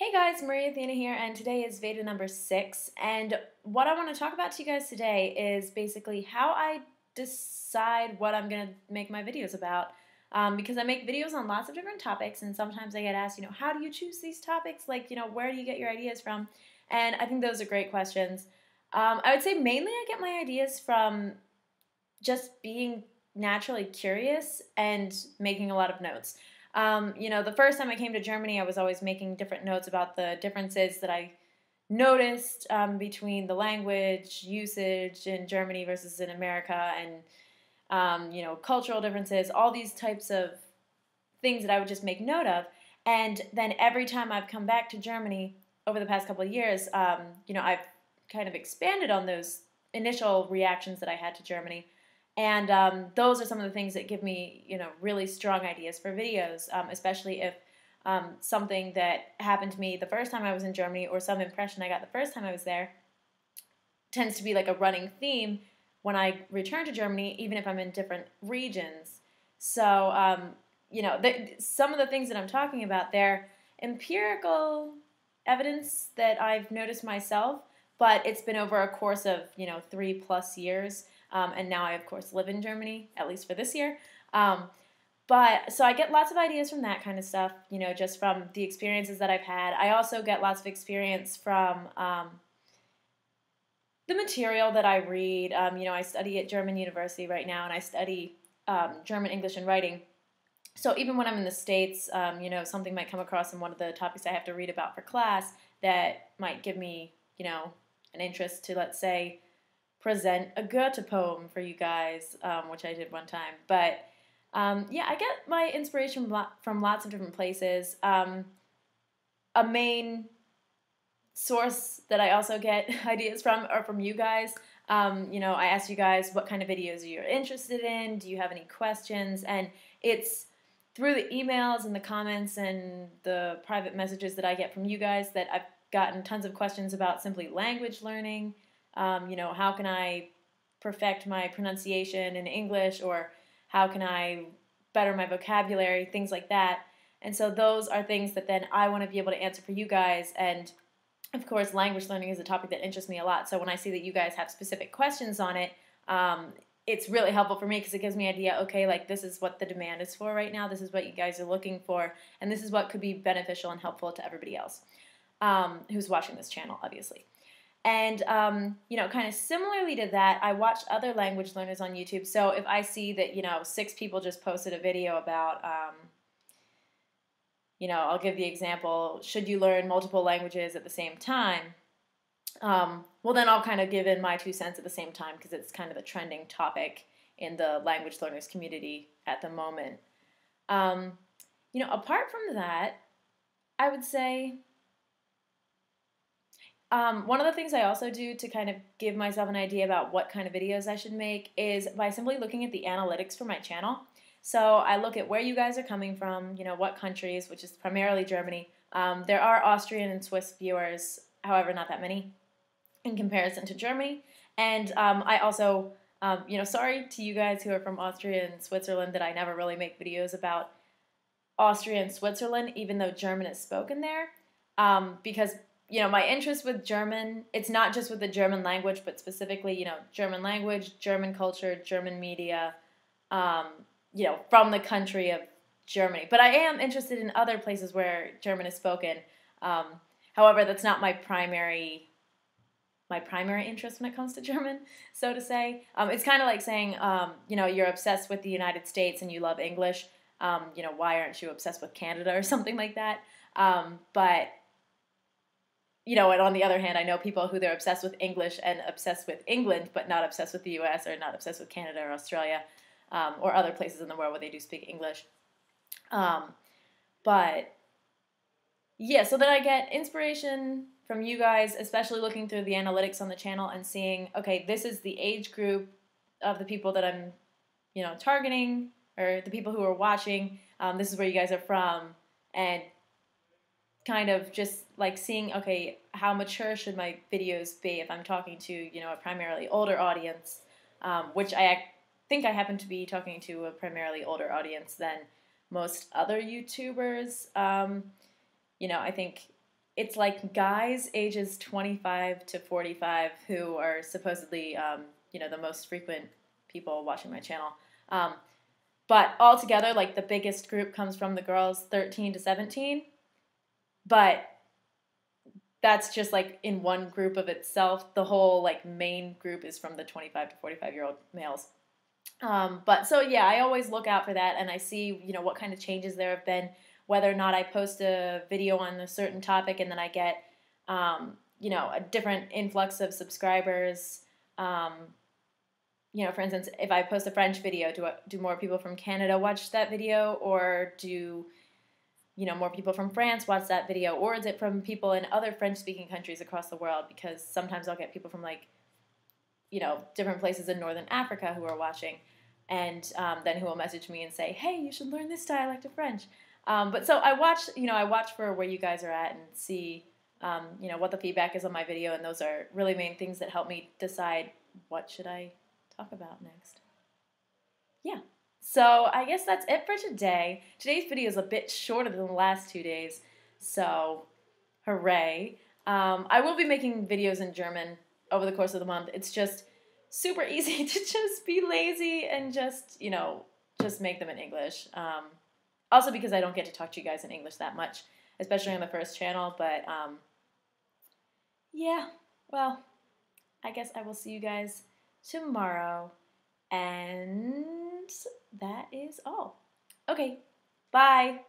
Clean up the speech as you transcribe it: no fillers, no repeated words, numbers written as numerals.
Hey guys, Athena here, and today is Veda number 6, and what I want to talk about to you guys today is basically how I decide what I'm going to make my videos about, because I make videos on lots of different topics, and sometimes I get asked, how do you choose these topics? Like, where do you get your ideas from? And I think those are great questions. I would say mainly I get my ideas from just being naturally curious and making a lot of notes. The first time I came to Germany, I was always making different notes about the differences that I noticed between the language usage in Germany versus in America, and cultural differences, all these types of things that I would just make note of. And then every time I've come back to Germany over the past couple of years, I've kind of expanded on those initial reactions that I had to Germany. And those are some of the things that give me, really strong ideas for videos, especially if something that happened to me the first time I was in Germany or some impression I got the first time I was there tends to be like a running theme when I return to Germany, even if I'm in different regions. So, some of the things that I'm talking about, they're empirical evidence that I've noticed myself, but it's been over a course of, 3+ years. And now I, of course, live in Germany, at least for this year. So I get lots of ideas from that kind of stuff, just from the experiences that I've had. I also get lots of experience from the material that I read. I study at German University right now, and I study German English and writing. So even when I'm in the States, something might come across in one of the topics I have to read about for class that might give me, an interest to, let's say, present a Goethe poem for you guys, which I did one time. But I get my inspiration from lots of different places. A main source that I also get ideas from are from you guys. I ask you guys what kind of videos you're interested in. Do you have any questions? And it's through the emails and the comments and the private messages that I get from you guys that I've gotten tons of questions about simply language learning. How can I perfect my pronunciation in English, or how can I better my vocabulary, things like that. And so those are things that then I want to be able to answer for you guys. And of course, language learning is a topic that interests me a lot. So when I see that you guys have specific questions on it, it's really helpful for me because it gives me an idea, okay, like this is what the demand is for right now. This is what you guys are looking for. And this is what could be beneficial and helpful to everybody else who's watching this channel, obviously. And, kind of similarly to that, I watch other language learners on YouTube. So if I see that, 6 people just posted a video about, I'll give the example, should you learn multiple languages at the same time? Well, then I'll kind of give in my 2 cents at the same time because it's kind of a trending topic in the language learners community at the moment. Apart from that, I would say one of the things I also do to kind of give myself an idea about what kind of videos I should make is by simply looking at the analytics for my channel. So I look at where you guys are coming from, what countries, which is primarily Germany. There are Austrian and Swiss viewers, however, not that many in comparison to Germany. And I also, sorry to you guys who are from Austria and Switzerland that I never really make videos about Austria and Switzerland, even though German is spoken there, because my interest with German, it's not just with the German language, but specifically, German language, German culture, German media, from the country of Germany. But I am interested in other places where German is spoken. However, that's not my primary interest when it comes to German, so to say. It's kind of like saying, you're obsessed with the United States and you love English. Why aren't you obsessed with Canada or something like that? And on the other hand, I know people who they're obsessed with English and obsessed with England, but not obsessed with the U.S. or not obsessed with Canada or Australia or other places in the world where they do speak English. So then I get inspiration from you guys, especially looking through the analytics on the channel and seeing, okay, this is the age group of the people that I'm, targeting, or the people who are watching. This is where you guys are from, and kind of just like seeing, okay, how mature should my videos be if I'm talking to, a primarily older audience, which I think I happen to be talking to a primarily older audience than most other YouTubers. I think it's like guys ages 25 to 45 who are supposedly, the most frequent people watching my channel. Um, but altogether, like the biggest group comes from the girls 13 to 17. But that's just like in one group of itself. The whole like main group is from the 25 to 45-year-old males. But so yeah, I always look out for that, and I see what kind of changes there have been, whether or not I post a video on a certain topic and then I get a different influx of subscribers. For instance, if I post a French video, do more people from Canada watch that video, or do more people from France watch that video, or is it from people in other French-speaking countries across the world? Because sometimes I'll get people from different places in Northern Africa who are watching, and then who will message me and say, hey, you should learn this dialect of French. But so I watch for where you guys are at and see, what the feedback is on my video, and those are really main things that help me decide what should I talk about next. Yeah. So I guess that's it for today. Today's video is a bit shorter than the last 2 days, so hooray. I will be making videos in German over the course of the month. It's just super easy to just be lazy and just make them in English. Also because I don't get to talk to you guys in English that much, especially on the first channel, but yeah, well, I guess I will see you guys tomorrow, and that is all. Okay, bye.